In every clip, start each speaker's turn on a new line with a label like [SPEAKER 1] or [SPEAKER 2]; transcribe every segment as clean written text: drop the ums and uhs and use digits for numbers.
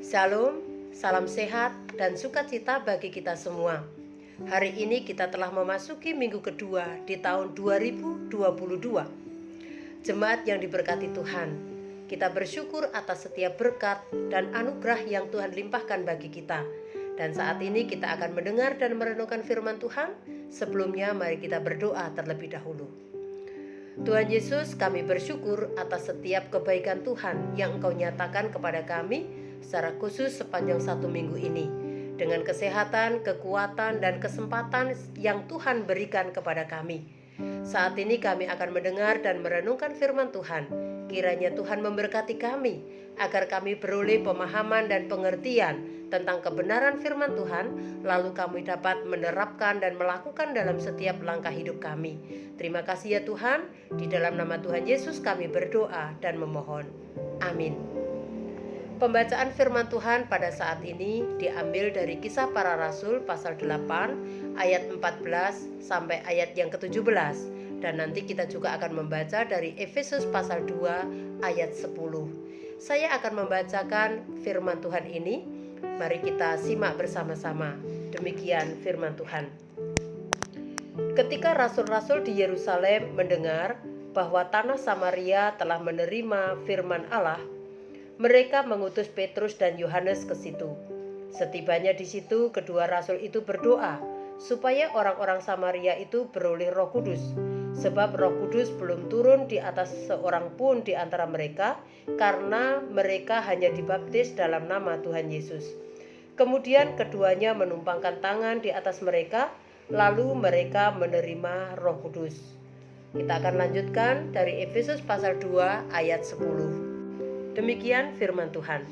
[SPEAKER 1] Shalom, salam sehat dan sukacita bagi kita semua. Hari ini kita telah memasuki minggu kedua di tahun 2022. Jemaat yang diberkati Tuhan, kita bersyukur atas setiap berkat dan anugerah yang Tuhan limpahkan bagi kita. Dan saat ini kita akan mendengar dan merenungkan firman Tuhan. Sebelumnya mari kita berdoa terlebih dahulu. Tuhan Yesus, kami bersyukur atas setiap kebaikan Tuhan yang Engkau nyatakan kepada kami secara khusus sepanjang satu minggu ini. Dengan kesehatan, kekuatan, dan kesempatan yang Tuhan berikan kepada kami. Saat ini kami akan mendengar dan merenungkan firman Tuhan. Kiranya Tuhan memberkati kami, agar kami beroleh pemahaman dan pengertian tentang kebenaran firman Tuhan, lalu kami dapat menerapkan dan melakukan dalam setiap langkah hidup kami. Terima kasih ya Tuhan, di dalam nama Tuhan Yesus kami berdoa dan memohon. Amin. Pembacaan firman Tuhan pada saat ini diambil dari Kisah Para Rasul pasal 8 ayat 14 sampai ayat yang ke-17. Dan nanti kita juga akan membaca dari Efesus pasal 2 ayat 10. Saya akan membacakan firman Tuhan ini. Mari kita simak bersama-sama. Demikian firman Tuhan. Ketika rasul-rasul di Yerusalem mendengar bahwa tanah Samaria telah menerima firman Allah, mereka mengutus Petrus dan Yohanes ke situ. Setibanya di situ, kedua rasul itu berdoa supaya orang-orang Samaria itu beroleh Roh Kudus, sebab Roh Kudus belum turun di atas seorang pun di antara mereka, karena mereka hanya dibaptis dalam nama Tuhan Yesus. Kemudian keduanya menumpangkan tangan di atas mereka, lalu mereka menerima Roh Kudus. Kita akan lanjutkan dari Efesus pasal 2 ayat 10. Demikian firman Tuhan.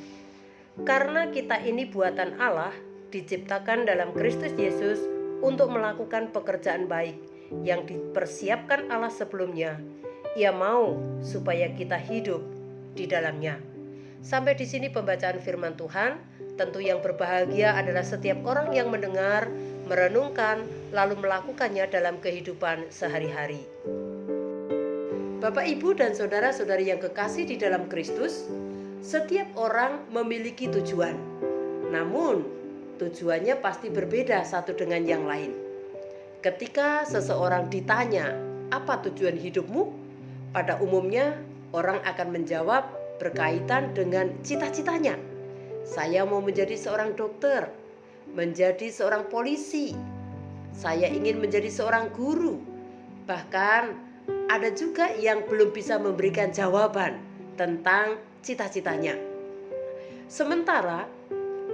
[SPEAKER 1] Karena kita ini buatan Allah, diciptakan dalam Kristus Yesus untuk melakukan pekerjaan baik yang dipersiapkan Allah sebelumnya. Ia mau supaya kita hidup di dalamnya. Sampai di sini pembacaan firman Tuhan. Tentu yang berbahagia adalah setiap orang yang mendengar, merenungkan, lalu melakukannya dalam kehidupan sehari-hari. Bapak, Ibu, dan saudara-saudari yang kekasih di dalam Kristus, setiap orang memiliki tujuan. Namun, tujuannya pasti berbeda satu dengan yang lain. Ketika seseorang ditanya, "Apa tujuan hidupmu?" Pada umumnya, orang akan menjawab berkaitan dengan cita-citanya. Saya mau menjadi seorang dokter, menjadi seorang polisi, saya ingin menjadi seorang guru. Bahkan ada juga yang belum bisa memberikan jawaban tentang cita-citanya. Sementara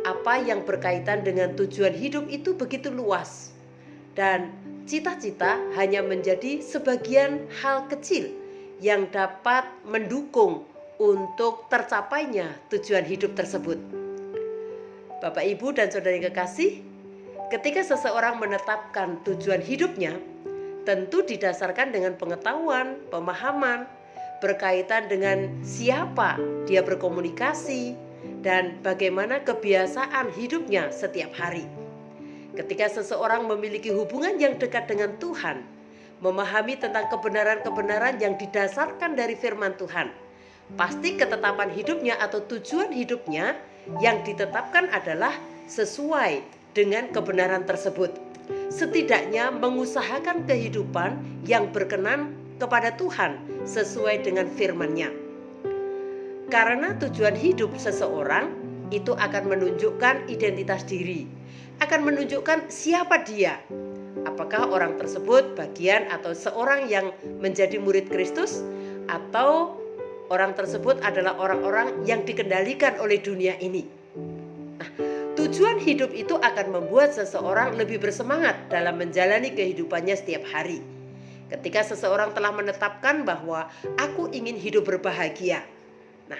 [SPEAKER 1] apa yang berkaitan dengan tujuan hidup itu begitu luas, dan cita-cita hanya menjadi sebagian hal kecil yang dapat mendukung untuk tercapainya tujuan hidup tersebut. Bapak, Ibu, dan saudari kekasih, ketika seseorang menetapkan tujuan hidupnya, tentu didasarkan dengan pengetahuan, pemahaman, berkaitan dengan siapa dia berkomunikasi, dan bagaimana kebiasaan hidupnya setiap hari. Ketika seseorang memiliki hubungan yang dekat dengan Tuhan, memahami tentang kebenaran-kebenaran yang didasarkan dari firman Tuhan, pasti ketetapan hidupnya atau tujuan hidupnya yang ditetapkan adalah sesuai dengan kebenaran tersebut. Setidaknya mengusahakan kehidupan yang berkenan kepada Tuhan sesuai dengan firman-Nya. Karena tujuan hidup seseorang itu akan menunjukkan identitas diri, akan menunjukkan siapa dia. Apakah orang tersebut bagian atau seorang yang menjadi murid Kristus, atau orang tersebut adalah orang-orang yang dikendalikan oleh dunia ini. Nah, tujuan hidup itu akan membuat seseorang lebih bersemangat dalam menjalani kehidupannya setiap hari. Ketika seseorang telah menetapkan bahwa aku ingin hidup berbahagia. Nah,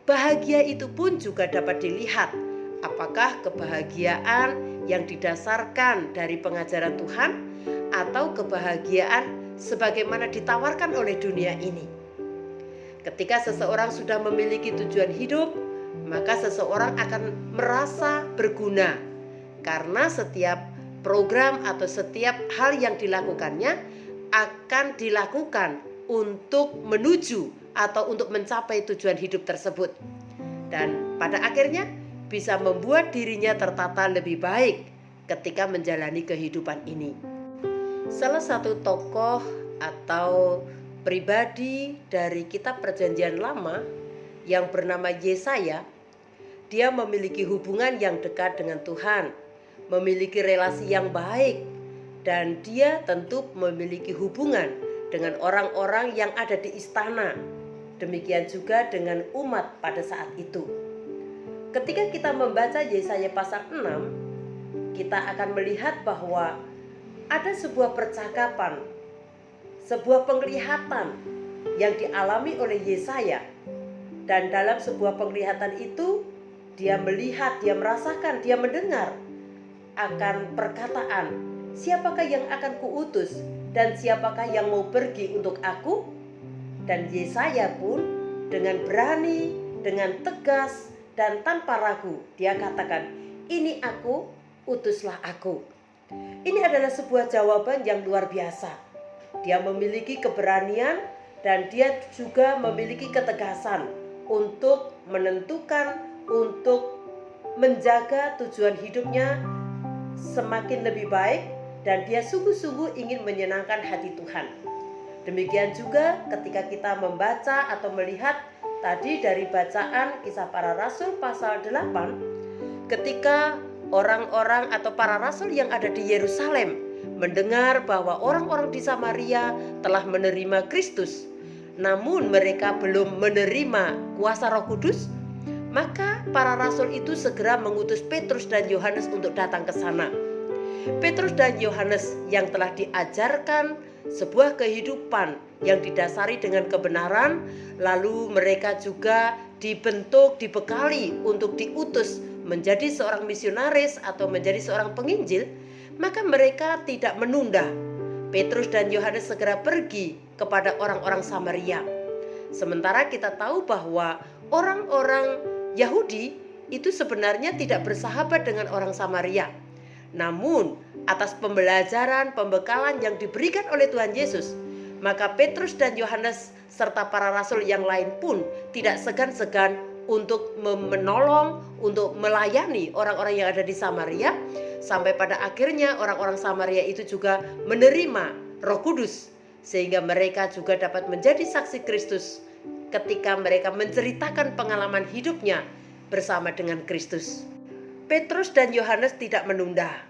[SPEAKER 1] bahagia itu pun juga dapat dilihat. Apakah kebahagiaan yang didasarkan dari pengajaran Tuhan, atau kebahagiaan sebagaimana ditawarkan oleh dunia ini. Ketika seseorang sudah memiliki tujuan hidup, maka seseorang akan merasa berguna, karena setiap program atau setiap hal yang dilakukannya akan dilakukan untuk menuju atau untuk mencapai tujuan hidup tersebut. Dan pada akhirnya bisa membuat dirinya tertata lebih baik ketika menjalani kehidupan ini. Salah satu tokoh atau pribadi dari kitab Perjanjian Lama yang bernama Yesaya, dia memiliki hubungan yang dekat dengan Tuhan, memiliki relasi yang baik, dan dia tentu memiliki hubungan dengan orang-orang yang ada di istana. Demikian juga dengan umat pada saat itu. Ketika kita membaca Yesaya pasal 6, kita akan melihat bahwa ada sebuah percakapan, sebuah penglihatan yang dialami oleh Yesaya. Dan dalam sebuah penglihatan itu, dia melihat, dia merasakan, dia mendengar akan perkataan, siapakah yang akan kuutus dan siapakah yang mau pergi untuk aku? Dan Yesaya pun dengan berani, dengan tegas dan tanpa ragu, dia katakan, ini aku, utuslah aku. Ini adalah sebuah jawaban yang luar biasa. Dia memiliki keberanian dan dia juga memiliki ketegasan untuk menentukan, untuk menjaga tujuan hidupnya semakin lebih baik, dan dia sungguh-sungguh ingin menyenangkan hati Tuhan. Demikian juga ketika kita membaca atau melihat tadi dari bacaan Kisah Para Rasul pasal 8, ketika orang-orang atau para rasul yang ada di Yerusalem mendengar bahwa orang-orang di Samaria telah menerima Kristus, namun mereka belum menerima kuasa Roh Kudus, maka para rasul itu segera mengutus Petrus dan Yohanes untuk datang ke sana. Petrus dan Yohanes yang telah diajarkan sebuah kehidupan yang didasari dengan kebenaran, lalu mereka juga dibentuk, dibekali untuk diutus menjadi seorang misionaris atau menjadi seorang penginjil, maka mereka tidak menunda. Petrus dan Yohanes segera pergi kepada orang-orang Samaria. Sementara kita tahu bahwa orang-orang Yahudi itu sebenarnya tidak bersahabat dengan orang Samaria. Namun atas pembelajaran, pembekalan yang diberikan oleh Tuhan Yesus, maka Petrus dan Yohanes serta para rasul yang lain pun tidak segan-segan untuk menolong, untuk melayani orang-orang yang ada di Samaria, sampai pada akhirnya orang-orang Samaria itu juga menerima Roh Kudus, sehingga mereka juga dapat menjadi saksi Kristus ketika mereka menceritakan pengalaman hidupnya bersama dengan Kristus. Petrus dan Yohanes tidak menunda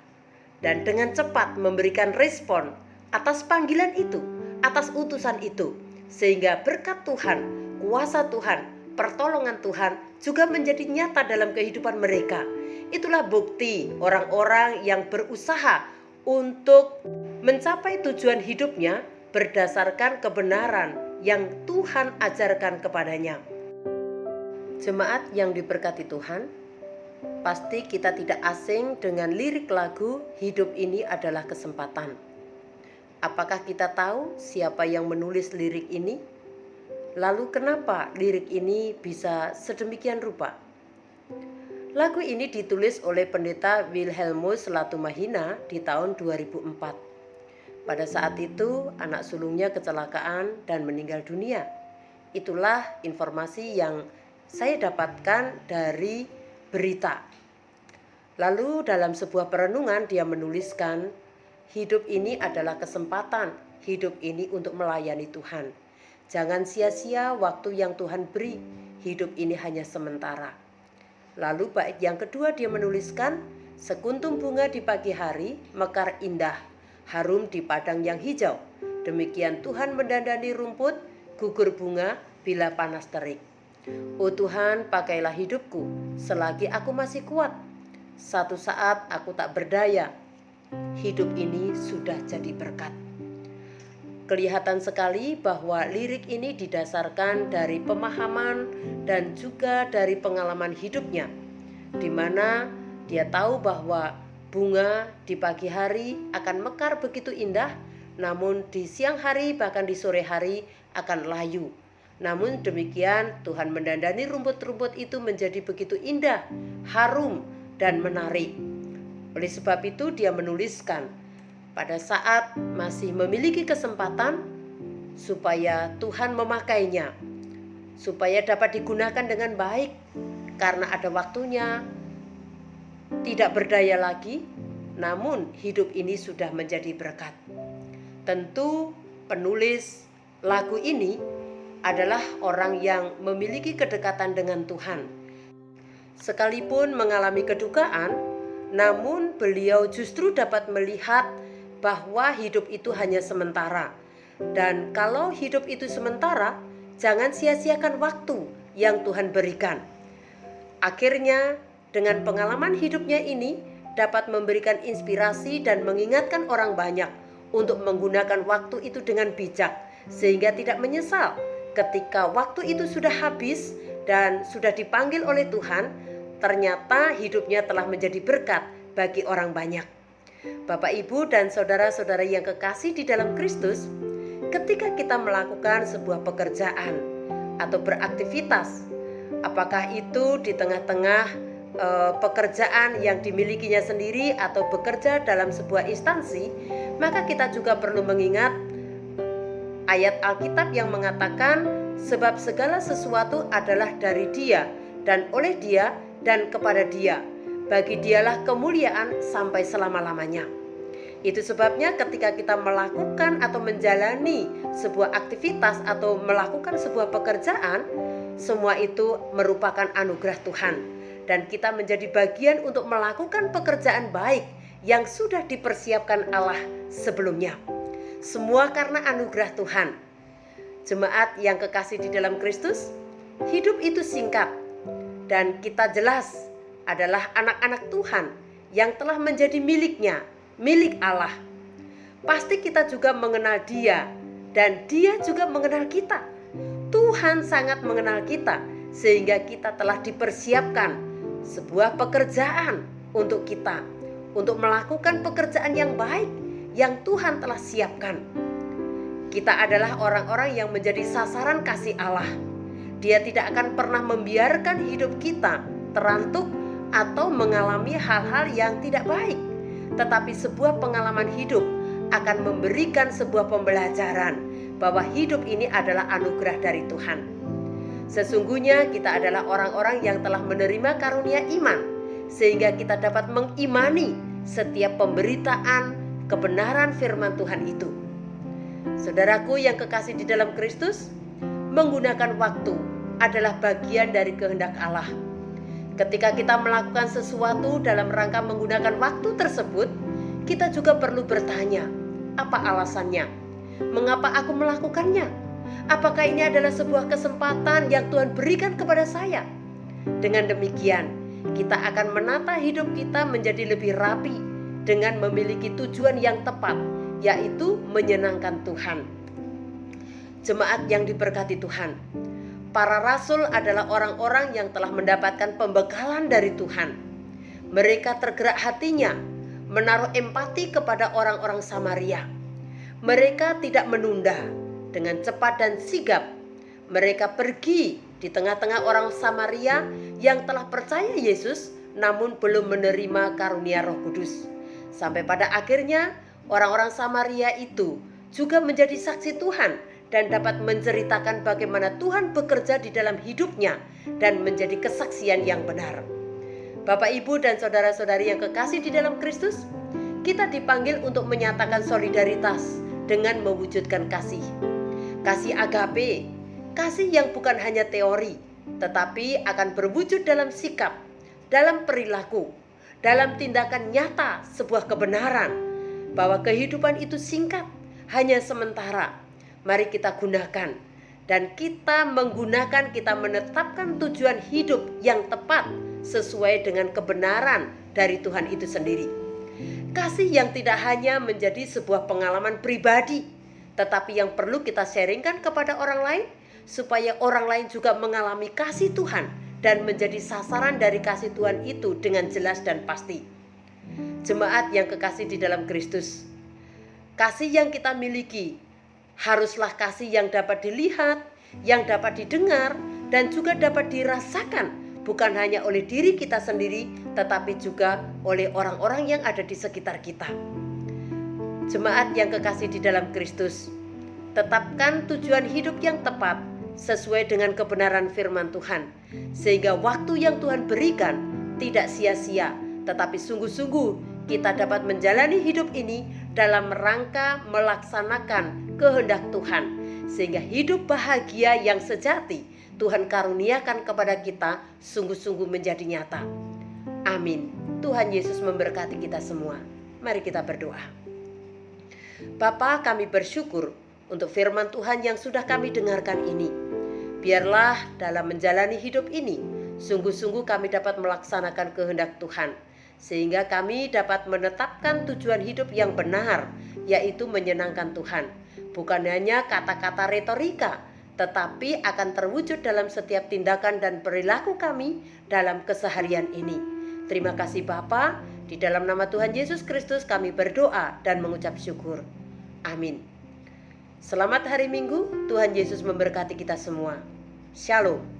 [SPEAKER 1] dan dengan cepat memberikan respon atas panggilan itu, atas utusan itu, sehingga berkat Tuhan, kuasa Tuhan, pertolongan Tuhan juga menjadi nyata dalam kehidupan mereka. Itulah bukti orang-orang yang berusaha untuk mencapai tujuan hidupnya berdasarkan kebenaran yang Tuhan ajarkan kepadanya. Jemaat yang diberkati Tuhan, pasti kita tidak asing dengan lirik lagu "Hidup Ini Adalah Kesempatan". Apakah kita tahu siapa yang menulis lirik ini? Lalu kenapa lirik ini bisa sedemikian rupa? Lagu ini ditulis oleh pendeta Wilhelmus Latumahina di tahun 2004. Pada saat itu anak sulungnya kecelakaan dan meninggal dunia. Itulah informasi yang saya dapatkan dari berita. Lalu dalam sebuah perenungan dia menuliskan, hidup ini adalah kesempatan, hidup ini untuk melayani Tuhan. Jangan sia-sia waktu yang Tuhan beri, hidup ini hanya sementara. Lalu bait yang kedua dia menuliskan, sekuntum bunga di pagi hari mekar indah, harum di padang yang hijau. Demikian Tuhan mendandani rumput, gugur bunga bila panas terik. Oh Tuhan, pakailah hidupku selagi aku masih kuat. Satu saat aku tak berdaya, hidup ini sudah jadi berkat. Kelihatan sekali bahwa lirik ini didasarkan dari pemahaman dan juga dari pengalaman hidupnya, di mana dia tahu bahwa bunga di pagi hari akan mekar begitu indah, namun di siang hari bahkan di sore hari akan layu. Namun demikian Tuhan mendandani rumput-rumput itu menjadi begitu indah, harum, dan menarik. Oleh sebab itu dia menuliskan, pada saat masih memiliki kesempatan, supaya Tuhan memakainya, supaya dapat digunakan dengan baik, karena ada waktunya, tidak berdaya lagi, namun hidup ini sudah menjadi berkat. Tentu penulis lagu ini adalah orang yang memiliki kedekatan dengan Tuhan. Sekalipun mengalami kedukaan, namun beliau justru dapat melihat bahwa hidup itu hanya sementara. Dan kalau hidup itu sementara, jangan sia-siakan waktu yang Tuhan berikan. Akhirnya, dengan pengalaman hidupnya ini dapat memberikan inspirasi dan mengingatkan orang banyak untuk menggunakan waktu itu dengan bijak, sehingga tidak menyesal ketika waktu itu sudah habis dan sudah dipanggil oleh Tuhan. Ternyata hidupnya telah menjadi berkat bagi orang banyak. Bapak, Ibu, dan saudara-saudara yang kekasih di dalam Kristus, ketika kita melakukan sebuah pekerjaan atau beraktivitas, apakah itu di tengah-tengah pekerjaan yang dimilikinya sendiri atau bekerja dalam sebuah instansi, maka kita juga perlu mengingat ayat Alkitab yang mengatakan, sebab segala sesuatu adalah dari Dia dan oleh Dia dan kepada Dia. Bagi Dialah kemuliaan sampai selama-lamanya. Itu sebabnya ketika kita melakukan atau menjalani sebuah aktivitas atau melakukan sebuah pekerjaan, semua itu merupakan anugerah Tuhan. Dan kita menjadi bagian untuk melakukan pekerjaan baik yang sudah dipersiapkan Allah sebelumnya. Semua karena anugerah Tuhan. Jemaat yang kekasih di dalam Kristus, hidup itu singkat. Dan kita jelas adalah anak-anak Tuhan yang telah menjadi miliknya, milik Allah. Pasti kita juga mengenal Dia dan Dia juga mengenal kita. Tuhan sangat mengenal kita sehingga kita telah dipersiapkan sebuah pekerjaan untuk kita, untuk melakukan pekerjaan yang baik yang Tuhan telah siapkan. Kita adalah orang-orang yang menjadi sasaran kasih Allah. Dia tidak akan pernah membiarkan hidup kita terantuk atau mengalami hal-hal yang tidak baik. Tetapi sebuah pengalaman hidup akan memberikan sebuah pembelajaran bahwa hidup ini adalah anugerah dari Tuhan. Sesungguhnya kita adalah orang-orang yang telah menerima karunia iman, sehingga kita dapat mengimani setiap pemberitaan kebenaran firman Tuhan itu. Saudaraku yang kekasih di dalam Kristus, menggunakan waktu adalah bagian dari kehendak Allah. Ketika kita melakukan sesuatu dalam rangka menggunakan waktu tersebut, kita juga perlu bertanya, apa alasannya? Mengapa aku melakukannya? Apakah ini adalah sebuah kesempatan yang Tuhan berikan kepada saya? Dengan demikian, kita akan menata hidup kita menjadi lebih rapi dengan memiliki tujuan yang tepat, yaitu menyenangkan Tuhan. Jemaat yang diberkati Tuhan, para rasul adalah orang-orang yang telah mendapatkan pembekalan dari Tuhan. Mereka tergerak hatinya, menaruh empati kepada orang-orang Samaria. Mereka tidak menunda, dengan cepat dan sigap mereka pergi di tengah-tengah orang Samaria yang telah percaya Yesus namun belum menerima karunia Roh Kudus. Sampai pada akhirnya orang-orang Samaria itu juga menjadi saksi Tuhan dan dapat menceritakan bagaimana Tuhan bekerja di dalam hidupnya dan menjadi kesaksian yang benar. Bapak, Ibu, dan saudara-saudari yang kekasih di dalam Kristus, kita dipanggil untuk menyatakan solidaritas dengan mewujudkan kasih. Kasih agape, kasih yang bukan hanya teori, tetapi akan berwujud dalam sikap, dalam perilaku, dalam tindakan nyata sebuah kebenaran, bahwa kehidupan itu singkat, hanya sementara. Mari kita gunakan, dan kita menetapkan tujuan hidup yang tepat sesuai dengan kebenaran dari Tuhan itu sendiri. Kasih yang tidak hanya menjadi sebuah pengalaman pribadi, tetapi yang perlu kita sharingkan kepada orang lain, supaya orang lain juga mengalami kasih Tuhan dan menjadi sasaran dari kasih Tuhan itu dengan jelas dan pasti. Jemaat yang kekasih di dalam Kristus, kasih yang kita miliki haruslah kasih yang dapat dilihat, yang dapat didengar, dan juga dapat dirasakan bukan hanya oleh diri kita sendiri, tetapi juga oleh orang-orang yang ada di sekitar kita. Jemaat yang kekasih di dalam Kristus, tetapkan tujuan hidup yang tepat sesuai dengan kebenaran firman Tuhan, sehingga waktu yang Tuhan berikan tidak sia-sia, tetapi sungguh-sungguh kita dapat menjalani hidup ini dalam rangka melaksanakan kehendak Tuhan, sehingga hidup bahagia yang sejati Tuhan karuniakan kepada kita sungguh-sungguh menjadi nyata. Amin. Tuhan Yesus memberkati kita semua. Mari kita berdoa. Bapa, kami bersyukur untuk firman Tuhan yang sudah kami dengarkan ini. Biarlah dalam menjalani hidup ini, sungguh-sungguh kami dapat melaksanakan kehendak Tuhan, sehingga kami dapat menetapkan tujuan hidup yang benar, yaitu menyenangkan Tuhan. Bukan hanya kata-kata retorika, tetapi akan terwujud dalam setiap tindakan dan perilaku kami dalam keseharian ini. Terima kasih Bapa, di dalam nama Tuhan Yesus Kristus kami berdoa dan mengucap syukur. Amin. Selamat hari Minggu, Tuhan Yesus memberkati kita semua. Shalom.